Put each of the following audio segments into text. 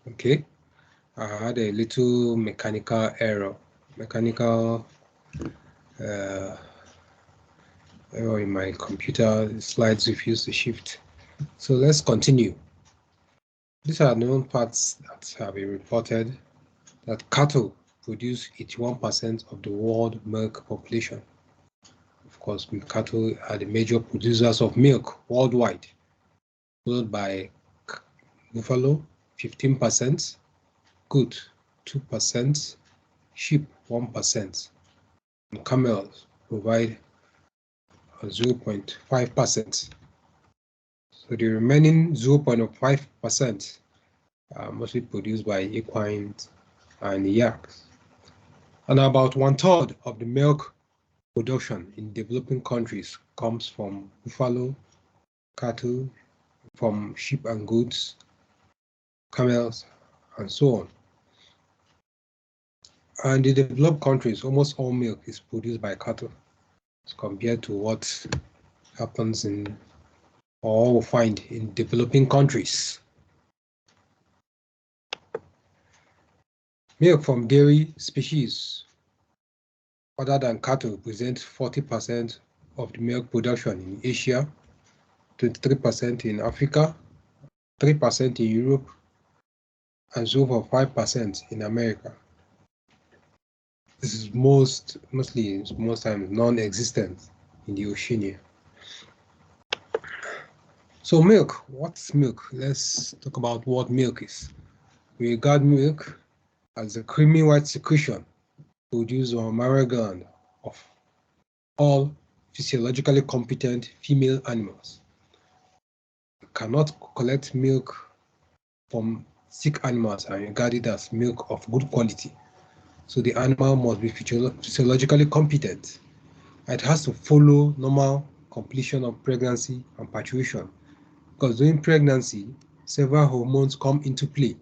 Okay, I had a little mechanical error, uh, error in my computer. The slides refuse to shift. So let's continue. These are known facts that have been reported that cattle produce 81% of the world milk population. Of course, cattle are the major producers of milk worldwide, followed by buffalo, 15%, goat, 2%, sheep, 1%, and camels provide 0.5%. So the remaining 0.5% are mostly produced by equines and yaks. And about 1/3 of the milk production in developing countries comes from buffalo, cattle, from sheep and goats, camels, and so on. And in developed countries, almost all milk is produced by cattle as compared to what happens in or we find in developing countries. Milk from dairy species other than cattle present 40% of the milk production in Asia, 23% in Africa, 3% in Europe, and so for 5% in America. This is most times non-existent in the Oceania. So milk, what's milk? Let's talk about what milk is. We regard milk as a creamy white secretion produced on mammary gland of all physiologically competent female animals. You cannot collect milk from sick animals and regard it as milk of good quality. So the animal must be physiologically competent. It has to follow normal completion of pregnancy and parturition, because during pregnancy, several hormones come into play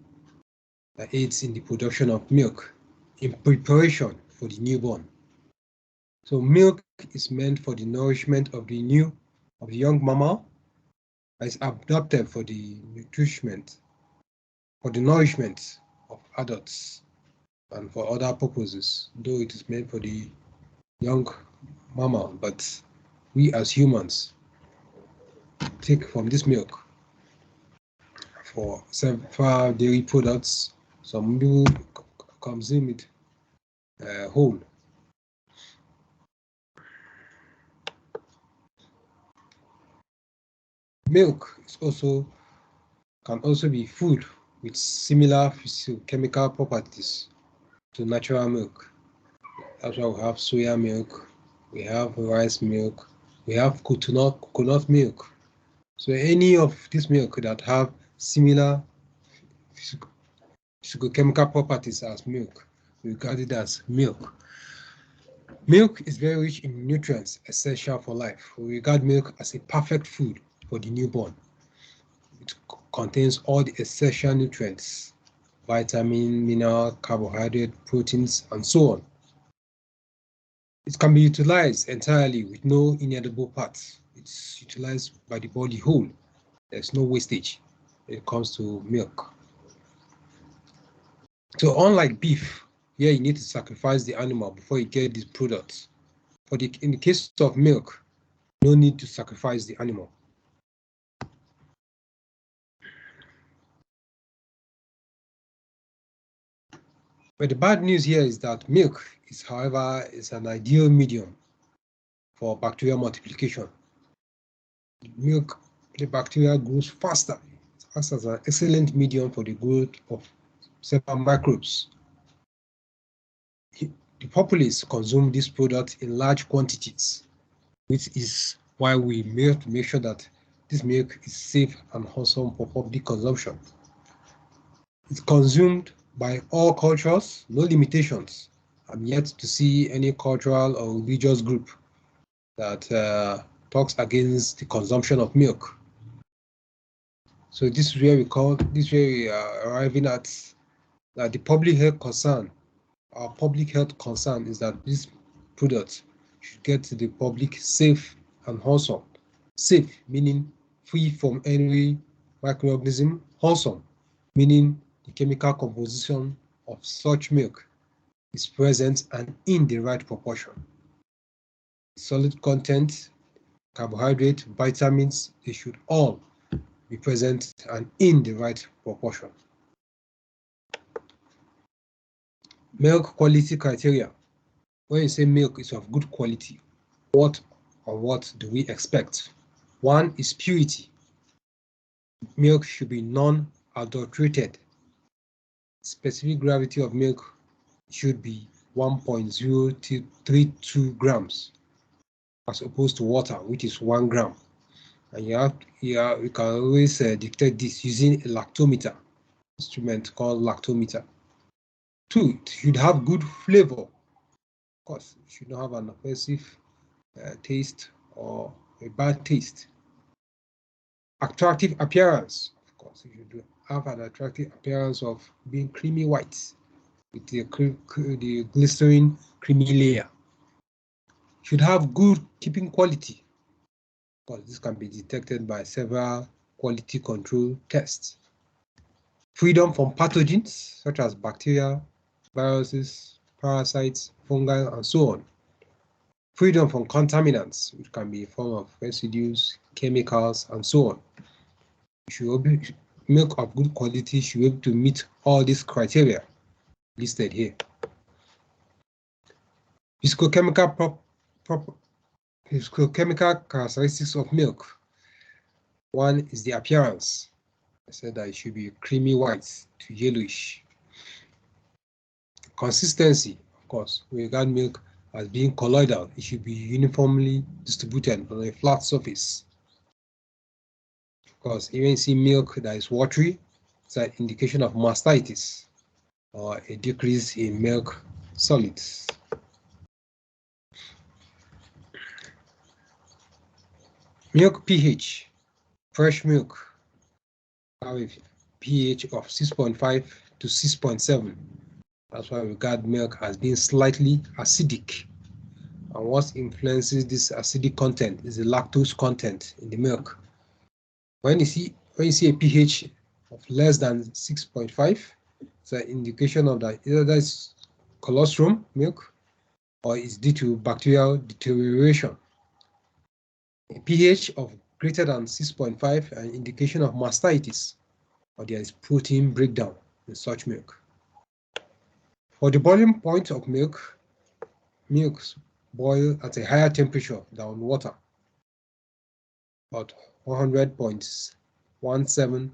that aids in the production of milk in preparation for the newborn. So milk is meant for the nourishment of the young mammal, and is adapted for the nourishment of adults and for other purposes, though it is meant for the young mammal, but we as humans take from this milk for several dairy products. Some people consume it whole. Milk can also be food with similar physicochemical properties to natural milk. That's why we have soya milk, we have rice milk, we have coconut milk. So any of this milk that have similar physicochemical properties as milk, we regard it as milk. Milk is very rich in nutrients essential for life. We regard milk as a perfect food for the newborn. It contains all the essential nutrients, vitamin, mineral, carbohydrate, proteins, and so on. It can be utilized entirely with no inedible parts. It's utilized by the body whole. There's no wastage when it comes to milk. So unlike beef, here you need to sacrifice the animal before you get these products. In the case of milk, no need to sacrifice the animal. But the bad news here is that milk is, however, an ideal medium for bacterial multiplication. The bacteria grows faster. It acts as an excellent medium for the growth of several microbes. The populace consume this product in large quantities, which is why we have to make sure that this milk is safe and wholesome for public consumption. It's consumed by all cultures, no limitations. I'm yet to see any cultural or religious group that talks against the consumption of milk. So this is where we are arriving at that the public health concern. Our public health concern is that this product should get to the public safe and wholesome. Safe meaning free from any microorganism, wholesome meaning the chemical composition of such milk is present and in the right proportion. Solid content, carbohydrate, vitamins, they should all be present and in the right proportion. Milk quality criteria. When you say milk is of good quality, what do we expect? One is purity. Milk should be non-adulterated. Specific gravity of milk should be 1.032 grams as opposed to water, which is 1 gram. And you can always detect this using a lactometer instrument called lactometer. 2, it should have good flavor. Of course, it should not have an offensive taste or a bad taste. Attractive appearance. Of course, it should have an attractive appearance of being creamy white with the glistering creamy layer. Should have good keeping quality. Of course, this can be detected by several quality control tests. Freedom from pathogens such as bacteria, viruses, parasites, fungi, and so on. Freedom from contaminants, which can be in form of residues, chemicals, and so on. Milk of good quality should be able to meet all these criteria listed here. Physicochemical characteristics of milk. One is the appearance. I said that it should be creamy white to yellowish. Consistency, of course, we regard milk as being colloidal. It should be uniformly distributed on a flat surface. Of course, even see milk that is watery, it's an indication of mastitis or a decrease in milk solids. Milk pH. Fresh milk have a pH of 6.5 to 6.7. That's why we regard milk as being slightly acidic. And what influences this acidic content is the lactose content in the milk. When you see a pH of less than 6.5, it's an indication of that either that's colostrum milk or it's due to bacterial deterioration. A pH of greater than 6.5, an indication of mastitis, or there is protein breakdown in such milk. For the boiling point of milk, milks boil at a higher temperature than water, about 100.17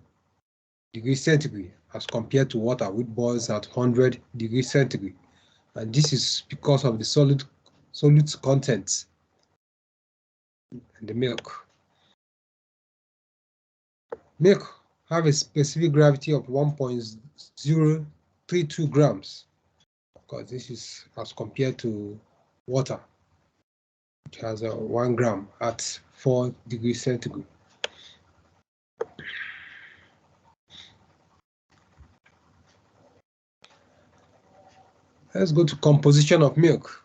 degrees centigrade, as compared to water, which boils at 100 degrees centigrade. And this is because of the solid content in the milk. Milk have a specific gravity of 1.032 grams. Of course, this is as compared to water, which has a 1 gram at 4 degrees centigrade. Let's go to composition of milk.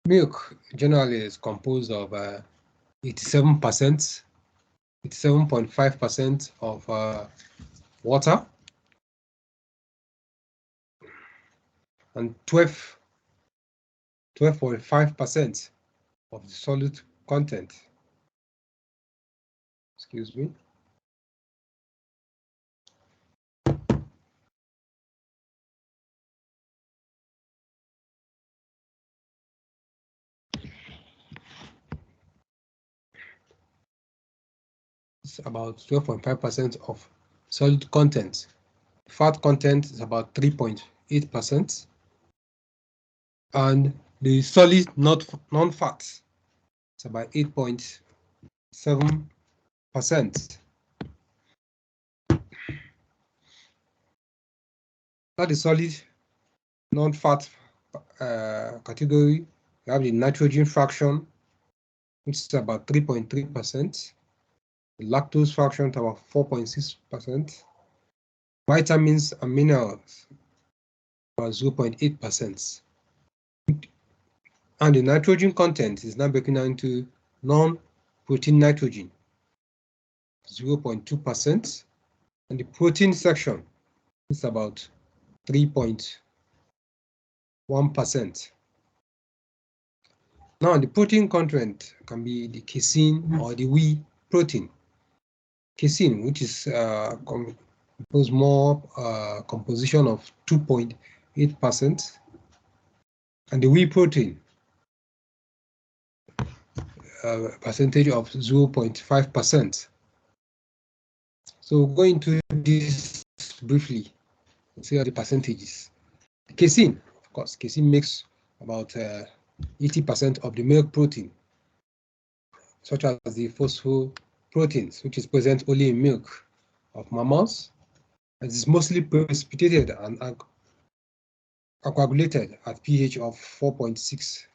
Milk generally is composed of 87.5% of water and 12.5% of the solid content. Excuse me. It's about 12.5% of solid content. Fat content is about 3.8%. And the solid non-fat is about 8.7%. That is solid non-fat category. We have the nitrogen fraction, which is about 3.3%. The lactose fraction is about 4.6%. Vitamins and minerals about 0.8%. And the nitrogen content is now broken down into non-protein nitrogen, 0.2%, and the protein section is about 3.1%. Now, the protein content can be the casein or the whey protein. Casein, which is composed more composition of 2.8%, and the whey protein percentage of 0.5%. So going to this briefly, see how the percentages. The casein, of course, casein makes about 80% of the milk protein, such as the phosphoproteins, which is present only in milk of mammals. It is mostly precipitated and coagulated at pH of 4.6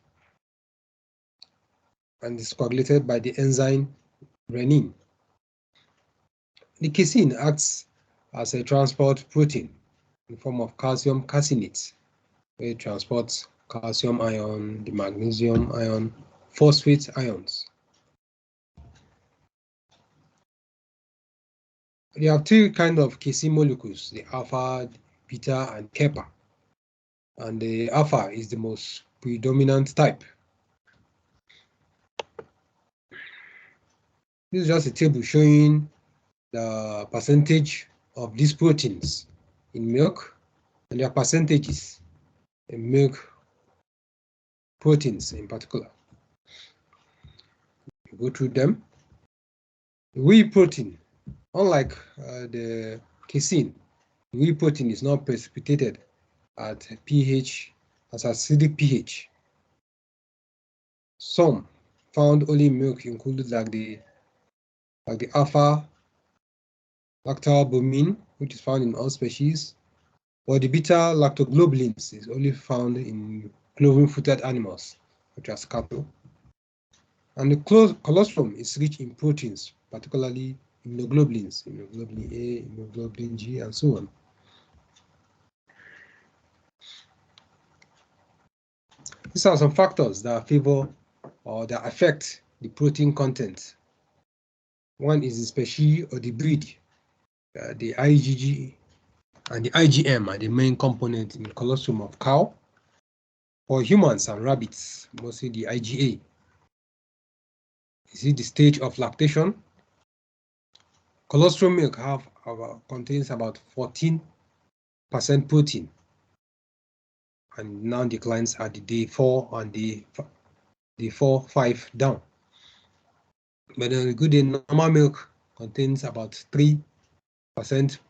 and is coagulated by the enzyme renin. The casein acts as a transport protein in the form of calcium caseinate, where it transports calcium ion, the magnesium ion, phosphate ions. There are three kinds of casein molecules, the alpha, beta, and kappa. And the alpha is the most predominant type. This is just a table showing the percentage of these proteins in milk and their percentages in milk proteins in particular. You go through them. The whey protein, unlike the casein, the whey protein is not precipitated at pH as acidic pH. Some found only in milk included like the alpha lactalbumin, which is found in all species, or the beta lactoglobulins is only found in cloven-footed animals, such as cattle. And the colostrum is rich in proteins, particularly immunoglobulins, immunoglobulin A, immunoglobulin G, and so on. These are some factors that favor or that affect the protein content. One is the species or the breed. The IgG and the IgM are the main component in the colostrum of cow. For humans and rabbits, mostly the IgA. Is it the stage of lactation? Colostrum milk contains about 14% protein and now declines at the day 4 and day 4-5 down. But on a good day, normal milk contains about 3%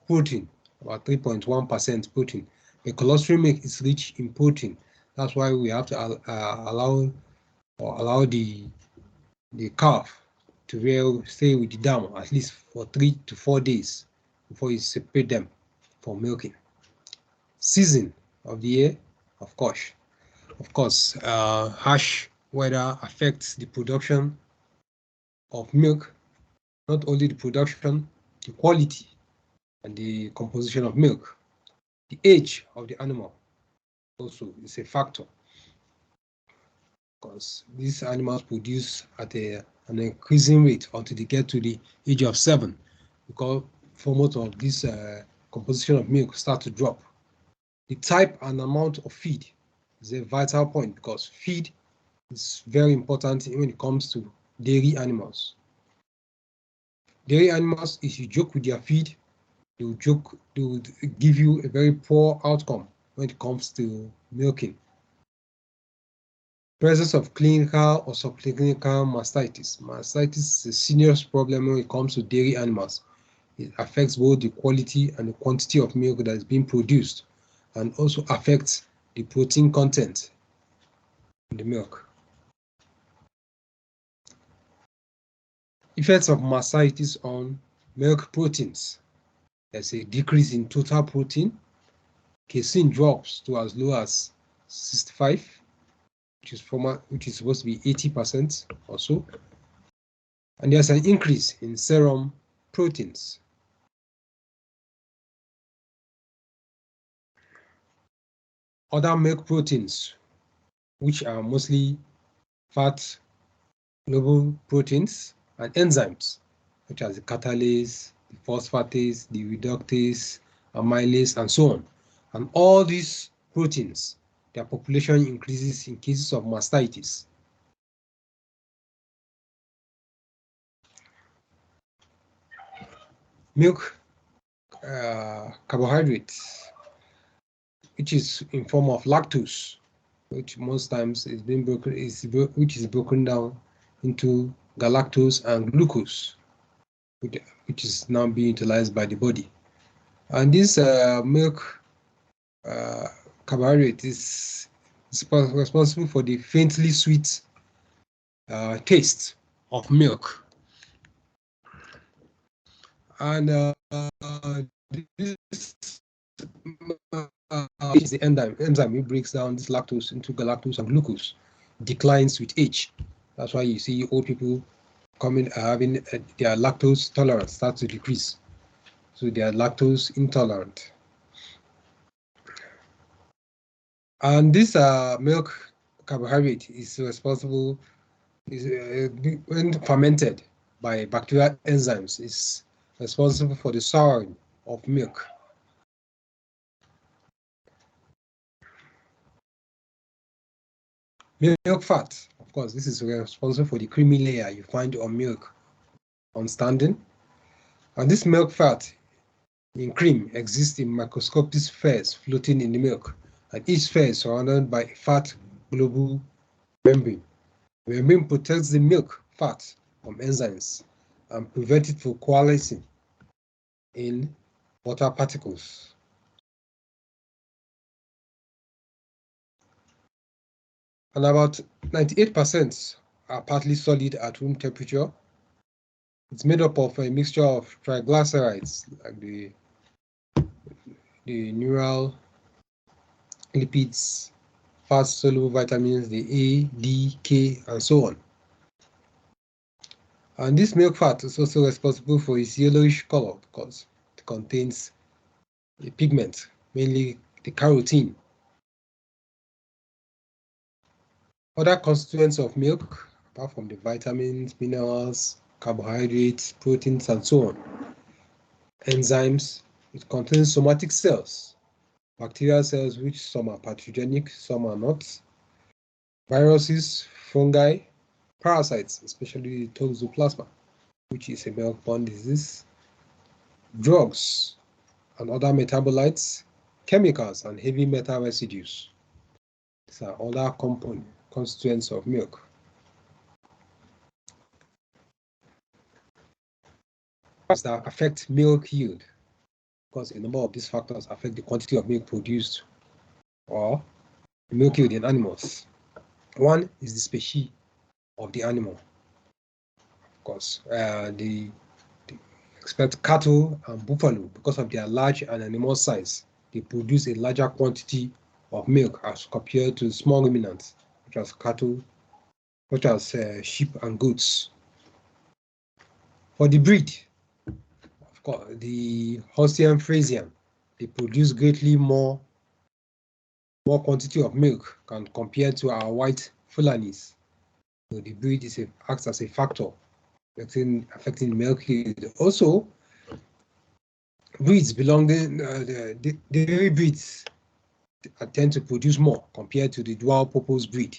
protein, about 3.1% protein. The colostrum milk is rich in protein. That's why we have to allow the calf to stay with the dam at least for 3 to 4 days before you separate them for milking. Season of the year, of course, harsh weather affects the production of milk, not only the production, the quality and the composition of milk. The age of the animal also is a factor, because these animals produce at an increasing rate until they get to the age of 7, because most of this composition of milk start to drop. The type and amount of feed is a vital point, because feed is very important when it comes to dairy animals. Dairy animals, if you joke with their feed, they will give you a very poor outcome when it comes to milking. Presence of clinical or subclinical mastitis. Mastitis is a serious problem when it comes to dairy animals. It affects both the quality and the quantity of milk that is being produced, and also affects the protein content in the milk. Effects of mastitis on milk proteins. There's a decrease in total protein. Casein drops to as low as 65, which is supposed to be 80% or so. And there's an increase in serum proteins. Other milk proteins, which are mostly fat, soluble proteins, and enzymes, such as the catalase, the phosphatase, the reductase, amylase, and so on. And all these proteins, their population increases in cases of mastitis. Milk carbohydrates, which is in form of lactose, which most times is being broken, which is broken down into galactose and glucose, which is now being utilized by the body. And this milk carbohydrate is responsible for the faintly sweet taste of milk. And this is the enzyme which breaks down this lactose into galactose and glucose, declines with age. That's why you see old people having their lactose tolerance starts to decrease. So they are lactose intolerant. And this milk carbohydrate is responsible, when fermented by bacterial enzymes, is responsible for the souring of milk. Milk fat, of course, this is responsible for the creamy layer you find on milk on standing. And this milk fat in cream exists in microscopic spheres floating in the milk, and each sphere is surrounded by a fat globule membrane. The membrane protects the milk fat from enzymes and prevents it from coalescing in water particles. And about 98% are partly solid at room temperature. It's made up of a mixture of triglycerides, like the neural lipids, fat-soluble vitamins, the A, D, K, and so on. And this milk fat is also responsible for its yellowish color because it contains a pigment, mainly the carotene. Other constituents of milk, apart from the vitamins, minerals, carbohydrates, proteins, and so on, enzymes, it contains somatic cells, bacterial cells, which some are pathogenic, some are not, viruses, fungi, parasites, especially toxoplasma, which is a milk-borne disease, drugs and other metabolites, chemicals, and heavy metal residues. These are other constituents of milk. That affect milk yield, because a number of these factors affect the quantity of milk produced or milk yield in animals. One is the species of the animal. Of course, the expect cattle and buffalo, because of their large and animal size, they produce a larger quantity of milk as compared to small ruminants, such as cattle, such as sheep and goats. For the breed, of course, the Holstein Friesian, they produce greatly more quantity of milk compared to our white Fulanis. So the breed acts as a factor affecting milk yield. Also, breeds belonging, the dairy breeds tend to produce more compared to the dual purpose breed,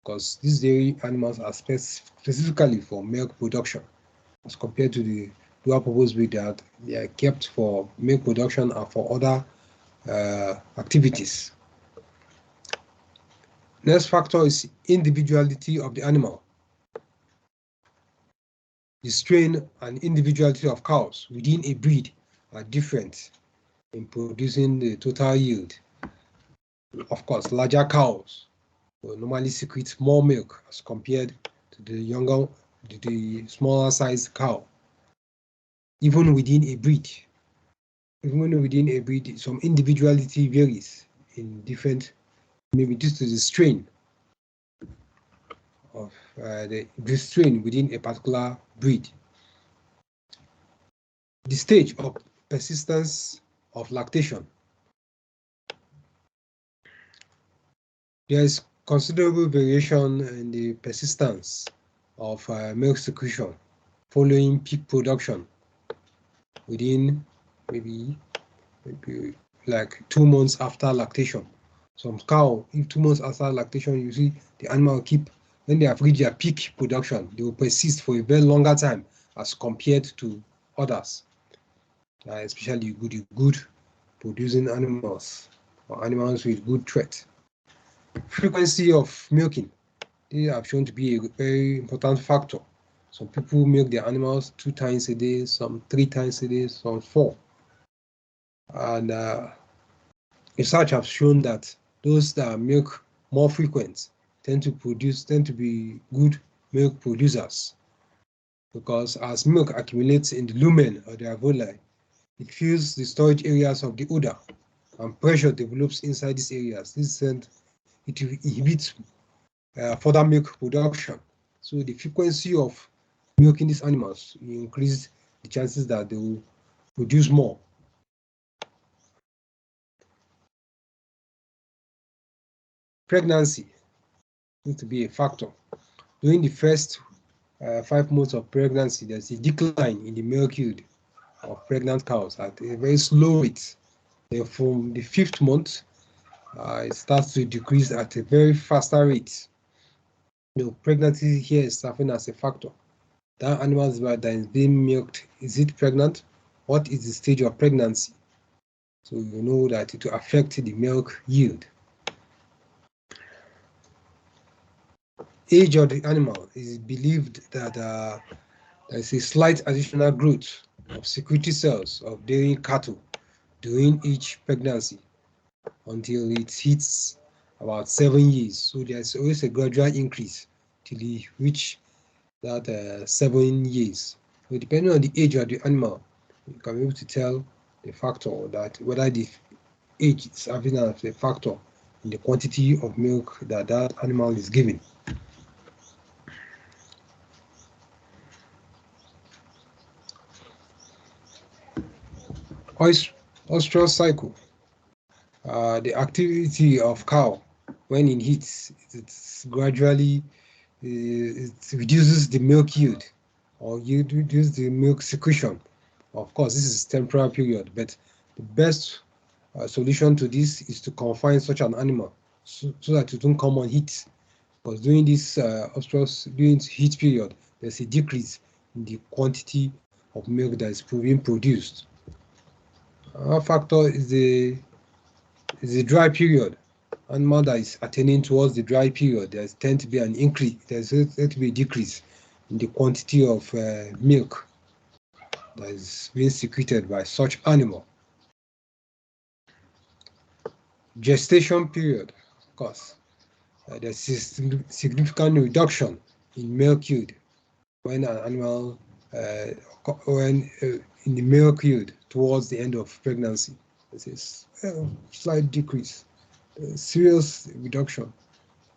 because these dairy animals are specifically for milk production as compared to the dual purpose breed that they are kept for milk production and for other activities. Next factor is individuality of the animal. The strain and individuality of cows within a breed are different in producing the total yield. Of course, larger cows will normally secrete more milk as compared to the smaller sized cow. Even within a breed, some individuality varies in different, maybe due to the strain of the strain within a particular breed. The stage of persistence of lactation. There is considerable variation in the persistence of milk secretion following peak production within maybe like 2 months after lactation. Some cow, if 2 months after lactation, you see the animal keep, when they have reached their peak production, they will persist for a very longer time as compared to others, especially good producing animals or animals with good trait. Frequency of milking, they have shown to be a very important factor. Some people milk their animals 2 times a day, some 3 times a day, some 4. And research have shown that those that milk more frequent tend to be good milk producers, because as milk accumulates in the lumen of the alveoli, it fills the storage areas of the udder, and pressure develops inside these areas. It inhibits further milk production. So the frequency of milking these animals will increase the chances that they will produce more. Pregnancy needs to be a factor. During the first 5 months of pregnancy, there's a decline in the milk yield of pregnant cows at a very slow rate. Then from the 5th month, it starts to decrease at a very faster rate. Pregnancy here is serving as a factor. That animal that is being milked, is it pregnant? What is the stage of pregnancy? So you know that it will affect the milk yield. Age of the animal, is believed that there is a slight additional growth of secretory cells of dairy cattle during each pregnancy until it hits about 7 years. So there's always a gradual increase till it reach that 7 years. So depending on the age of the animal, you can be able to tell the factor that whether the age is having a factor in the quantity of milk that that animal is giving. Oestrus cycle, the activity of cow when it heats, it's gradually it reduces the milk yield, or you reduce the milk secretion. Of course, this is temporary period, but the best solution to this is to confine such an animal so that it don't come on heat. Because during this during heat period, there's a decrease in the quantity of milk that is being produced. Another factor is the dry period. Animal that is attaining towards the dry period, there's tend to be an increase, there's tend to be a decrease in the quantity of milk that is being secreted by such animal. Gestation period, of course, there's a significant reduction in milk yield when an animal in the milk yield towards the end of pregnancy. There's a slight decrease, a serious reduction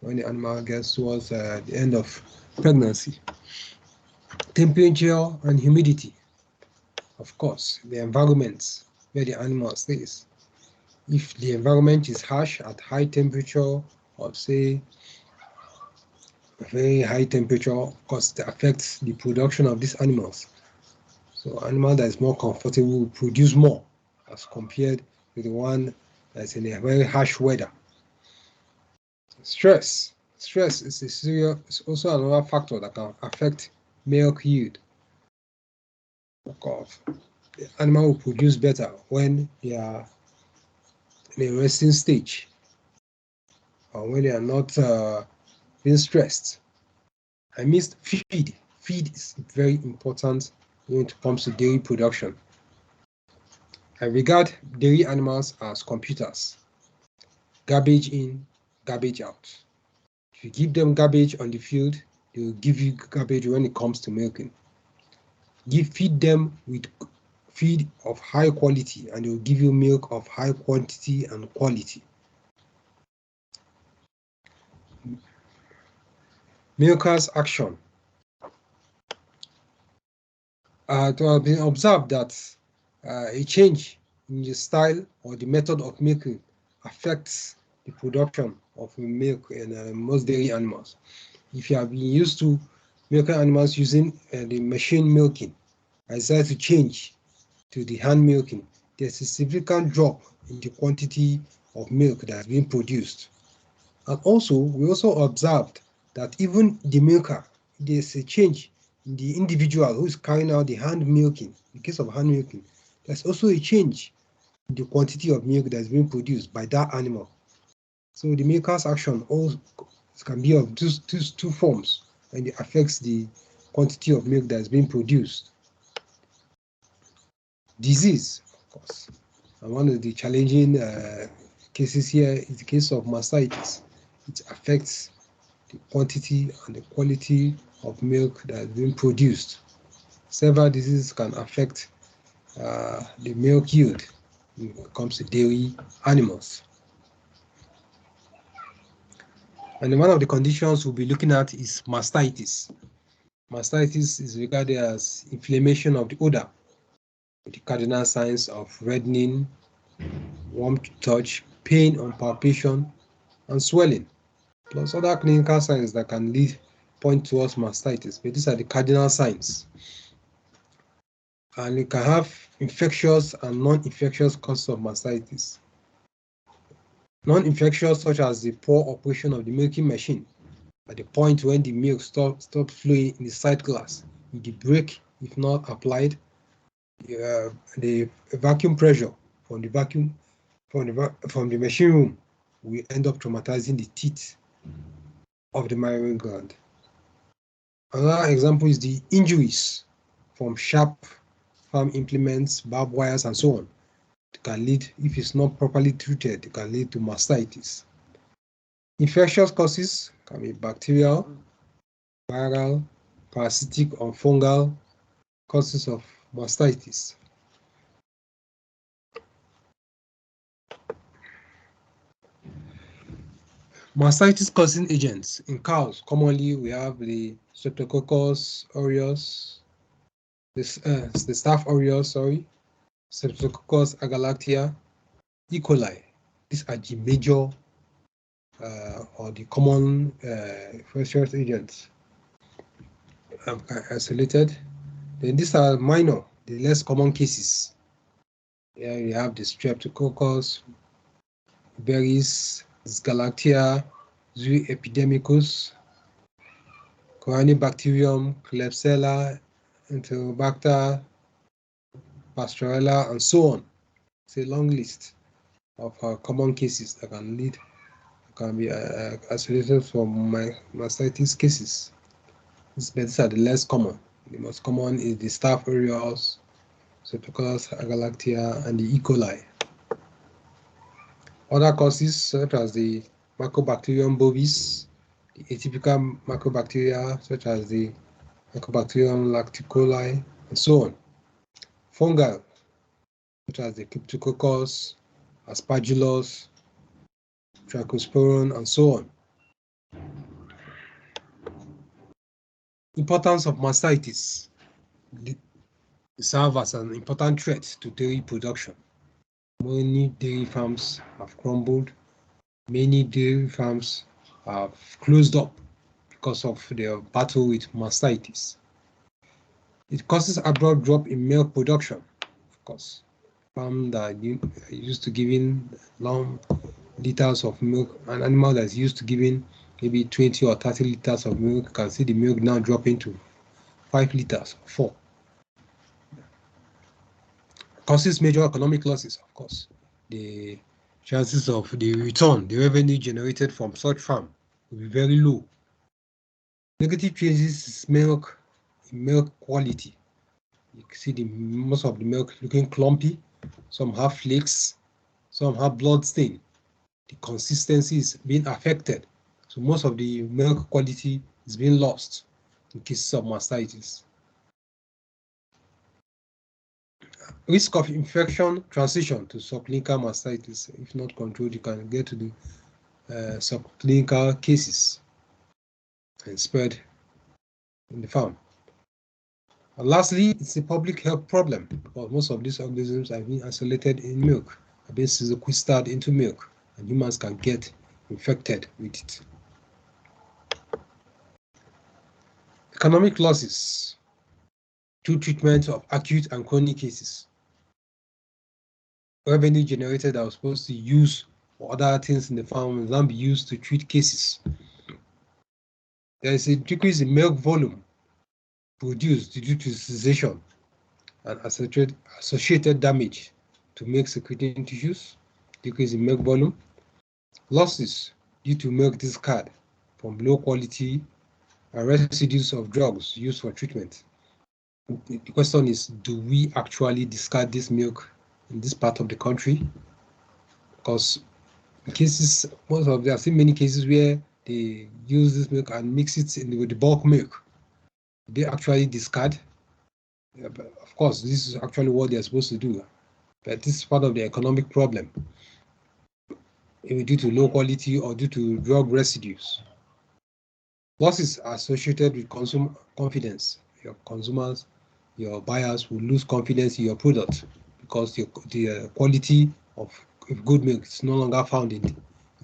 when the animal gets towards the end of pregnancy. Temperature and humidity, of course, the environment where the animal stays. If the environment is harsh at high temperature, or say very high temperature, of course, it affects the production of these animals. So animal that is more comfortable will produce more as compared with the one that's in a very harsh weather. Stress is also another factor that can affect milk yield. Of course, the animal will produce better when they are in a resting stage, or when they are not being stressed. I missed feed. Feed is very important when it comes to dairy production. I regard dairy animals as computers. Garbage in, garbage out. If you give them garbage on the field, they will give you garbage when it comes to milking. Feed them with feed of high quality, and they will give you milk of high quantity and quality. Milkers' action. To have been observed that a change in the style or the method of milking affects the production of milk in most dairy animals. If you have been used to milking animals using the machine milking, I decided to change to the hand milking. There's a significant drop in the quantity of milk that's being produced. And also, we also observed that even the milker, there's a change in the individual who's carrying out the hand milking. In case of hand milking, there's also a change in the quantity of milk that's being produced by that animal. So the milker's action also can be of two forms, and it affects the quantity of milk that's being produced. Disease, of course, and one of the challenging cases here is the case of mastitis. It affects the quantity and the quality of milk that is being produced. Several diseases can affect the milk yield when it comes to dairy animals. And one of the conditions we'll be looking at is mastitis. Mastitis is regarded as inflammation of the udder, with the cardinal signs of reddening, warm to touch, pain on palpation, and swelling, plus other clinical signs that can point towards mastitis. But these are the cardinal signs. And you can have infectious and non-infectious causes of mastitis. Non-infectious, such as the poor operation of the milking machine, at the point when the milk stops flowing in the side glass, if the brake if not applied, the vacuum pressure from the machine room will end up traumatizing the teeth of the mammary gland. Another example is the injuries from sharp farm implements, barbed wires, and so on. It can lead, if it's not properly treated, it can lead to mastitis. Infectious causes can be bacterial, viral, parasitic, or fungal causes of mastitis. Mastitis causing agents in cows, commonly we have the Streptococcus aureus, the Staph aureus, Streptococcus agalactiae, E. coli. These are the major or the common infectious agents isolated. Then these are minor, the less common cases. Here you have the Streptococcus, Berries, Galactia, Zooey epidemicus, Corynebacterium, Klebsiella, Enterobacter, Pasteurella, and so on. It's a long list of common cases that can be isolated from mastitis cases. These are the less common. The most common is the Staph aureus, Streptococcus agalactiae, and the E. coli. Other causes such as the Mycobacterium bovis, the atypical mycobacteria such as the Mycobacterium lacticoli, and so on. Fungal such as the Cryptococcus, Aspergillus, Trichosporum, and so on. Importance of mastitis. They serve as an important threat to dairy production. Many dairy farms have crumbled. Many dairy farms have closed up because of their battle with mastitis. It causes abrupt drop in milk production. Of course, farm that are used to giving long liters of milk, an animal that's used to giving maybe 20 or 30 liters of milk, can see the milk now dropping to 5 liters, 4. Causes major economic losses, of course. The chances of the return, the revenue generated from such farm will be very low. Negative changes in milk quality. You can see most of the milk looking clumpy. Some have flakes, some have blood stain. The consistency is being affected. So most of the milk quality is being lost in cases of mastitis. Risk of infection transition to subclinical mastitis. If not controlled, you can get to the subclinical cases and spread in the farm. And lastly, it's a public health problem because most of these organisms have been isolated in milk, have been sequestered into milk, and humans can get infected with it. Economic losses through treatment of acute and chronic cases. Revenue generated that was supposed to use for other things in the farm will now be used to treat cases. There is a decrease in milk volume produced due to cessation and associated damage to milk secreting tissues, decrease in milk volume, losses due to milk discard from low quality and residues of drugs used for treatment. The question is, do we actually discard this milk in this part of the country? Because in cases, I've seen many cases where they use this milk and mix it with the bulk milk. They actually discard. Yeah, but of course, this is actually what they're supposed to do. But this is part of the economic problem, maybe due to low quality or due to drug residues. Losses are associated with consumer confidence. Your consumers, your buyers will lose confidence in your product because the quality of good milk is no longer found in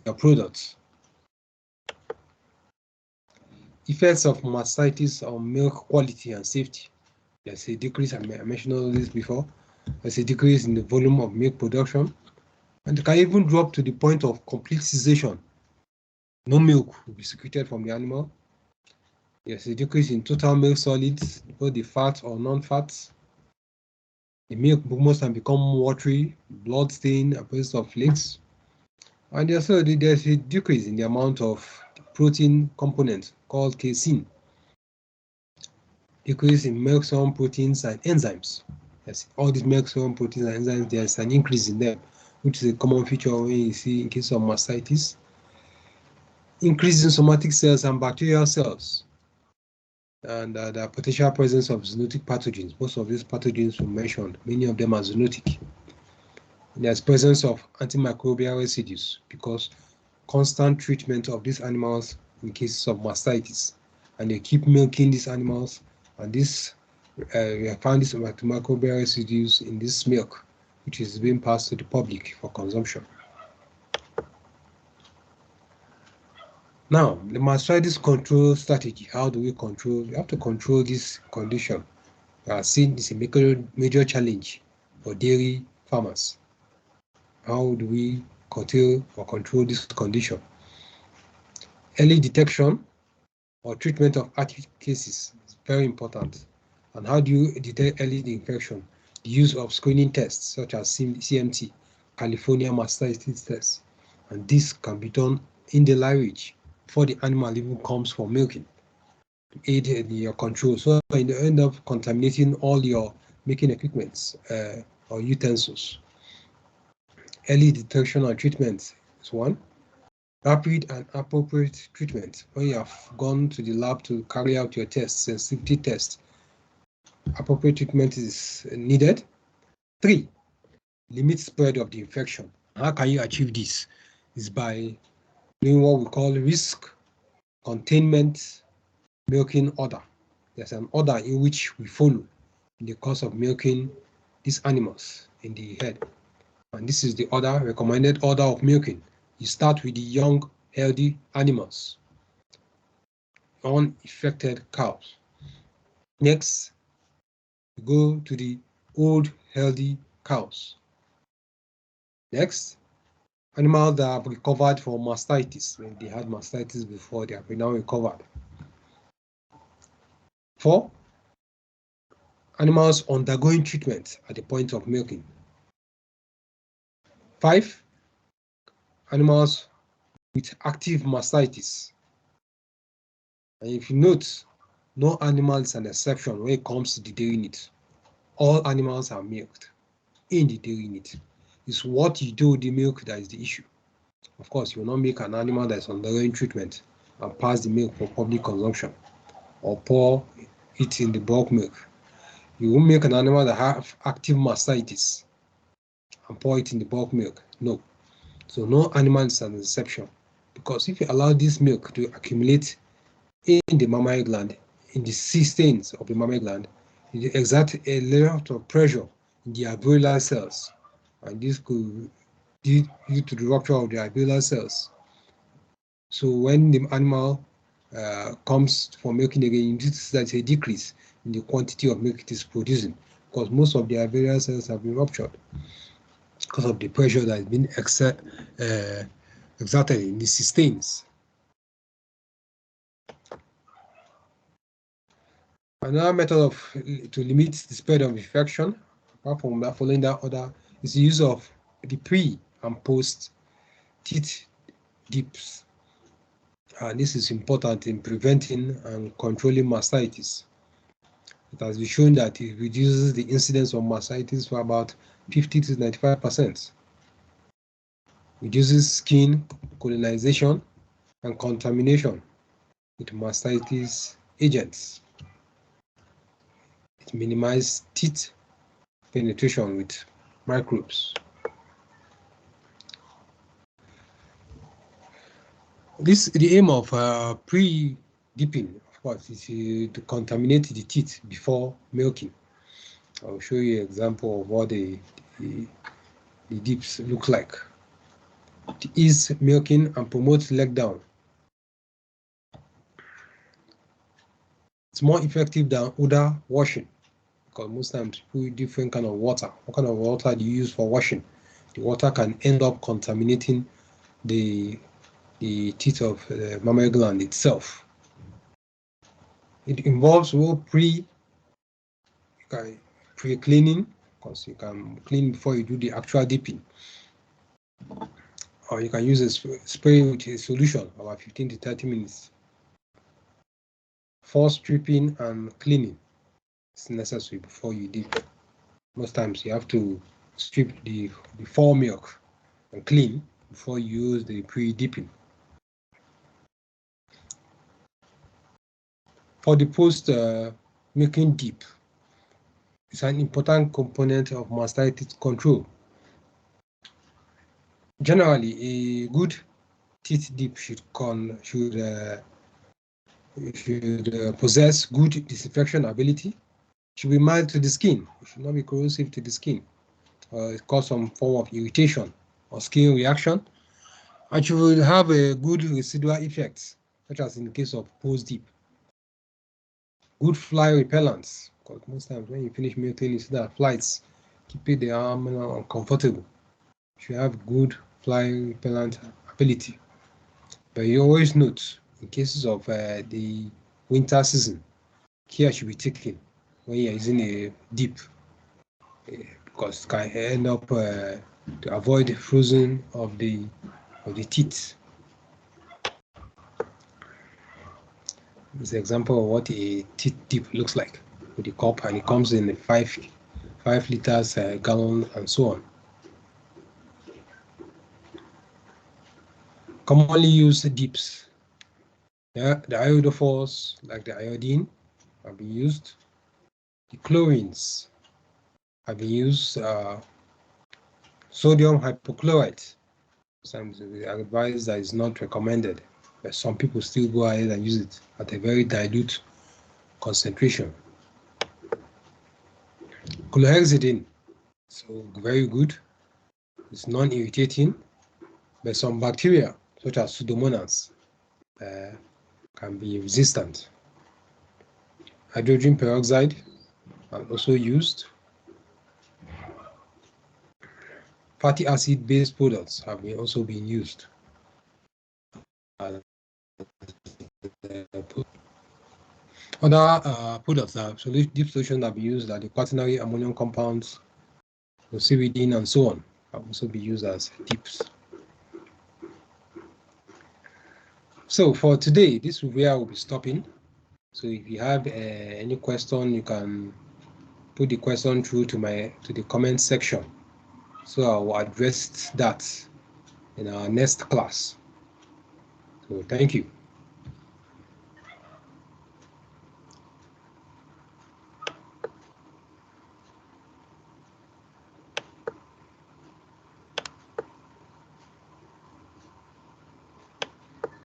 your products. Effects of mastitis on milk quality and safety. There's a decrease, I mentioned all this before. There's a decrease in the volume of milk production, and it can even drop to the point of complete cessation. No milk will be secreted from the animal. There's a decrease in total milk solids, both the fat or non-fats. The milk almost can become watery, blood stain, appearance of flakes. And there's a decrease in the amount of protein component called casein. Decrease in milk serum proteins and enzymes. Yes, all these milk serum proteins and enzymes, there's an increase in them, which is a common feature when you see in case of mastitis. Increase in somatic cells and bacterial cells, and the potential presence of zoonotic pathogens. Most of these pathogens were mentioned, many of them are zoonotic. And there's presence of antimicrobial residues because constant treatment of these animals in cases of mastitis, and they keep milking these animals, and this we have found these antimicrobial residues in this milk, which is being passed to the public for consumption. Now, the mastitis control strategy. How do we control? We have to control this condition. We are seeing this is a major challenge for dairy farmers. How do we curtail or control this condition? Early detection or treatment of acute cases is very important. And how do you detect early infection? The use of screening tests such as CMT, California mastitis test, and this can be done in the lairage before the animal even comes for milking to aid in your control. So you end up contaminating all your making equipments or utensils. Early detection and treatment is one. Rapid and appropriate treatment. When you have gone to the lab to carry out your tests, sensitivity test, appropriate treatment is needed. 3, limit spread of the infection. How can you achieve this? Is by doing what we call risk containment milking order. There's an order in which we follow in the course of milking these animals in the herd. And this is the recommended order of milking. You start with the young, healthy animals, unaffected cows. Next, you go to the old, healthy cows. Next, animals that have recovered from mastitis. When they had mastitis before, they have now recovered. 4, animals undergoing treatment at the point of milking. 5, animals with active mastitis. And if you note, no animal is an exception when it comes to the dairy unit. All animals are milked in the dairy unit. It's what you do with the milk that is the issue. Of course, you will not make an animal that is undergoing treatment and pass the milk for public consumption or pour it in the bulk milk. You won't make an animal that have active mastitis and pour it in the bulk milk. No. So no animal is an exception, because if you allow this milk to accumulate in the mammary gland, in the cisterns of the mammary gland, it exerts a lot of pressure in the alveolar cells, and this could lead to the rupture of the alveolar cells. So when the animal comes for milking again, you notice that a decrease in the quantity of milk it is producing, because most of the alveolar cells have been ruptured because of the pressure that has been exerted in the systems. Another method to limit the spread of infection, apart from that, following that order, is the use of the pre and post teeth dips. This is important in preventing and controlling mastitis. It has been shown that it reduces the incidence of mastitis for about 50 to 95%. Reduces skin colonization and contamination with mastitis agents. It minimizes teeth penetration with microbes. The aim of pre-dipping, of course, is to contaminate the teeth before milking. I'll show you an example of what the dips look like. To ease milking and promote leg down. It's more effective than odor washing, because most times people use different kind of water. What kind of water do you use for washing? The water can end up contaminating the teeth of the mammary gland itself. It involves pre-cleaning, because you can clean before you do the actual dipping. Or you can use a spray with a solution about 15 to 30 minutes. Force stripping and cleaning is necessary before you dip. Most times you have to strip the fore milk and clean before you use the pre-dipping. For the post-milking dip, it's an important component of mastitis control. Generally, a good teeth dip should possess good disinfection ability. Should be mild to the skin. It should not be corrosive to the skin. It cause some form of irritation or skin reaction. And should have a good residual effects, such as in the case of post-dip. Good fly repellents, because most times when you finish milking, you see that flies keep the arm uncomfortable. You should have good fly repellent ability. But you always note, in cases of the winter season, care should be taken when you're using a dip, because it can end up to avoid the freezing of the teeth. This is an example of what a teeth dip looks like with the cup, and it comes in a 5 liters gallon and so on. Commonly used dips. The iodophores, like the iodine, have been used. The chlorines have been used. Sodium hypochlorite, sometimes advised that is not recommended, but some people still go ahead and use it at a very dilute concentration. Chlorhexidine, so very good. It's non-irritating, but some bacteria, such as Pseudomonas, can be resistant. Hydrogen peroxide are also used. Fatty acid-based products have also been used. Other products that deep solution have been used are the quaternary ammonium compounds, the pyridine, and so on, have also been used as dips. So for today, this is where I will be stopping. So if you have any question, you can put the question through to the comment section. So I will address that in our next class. So thank you.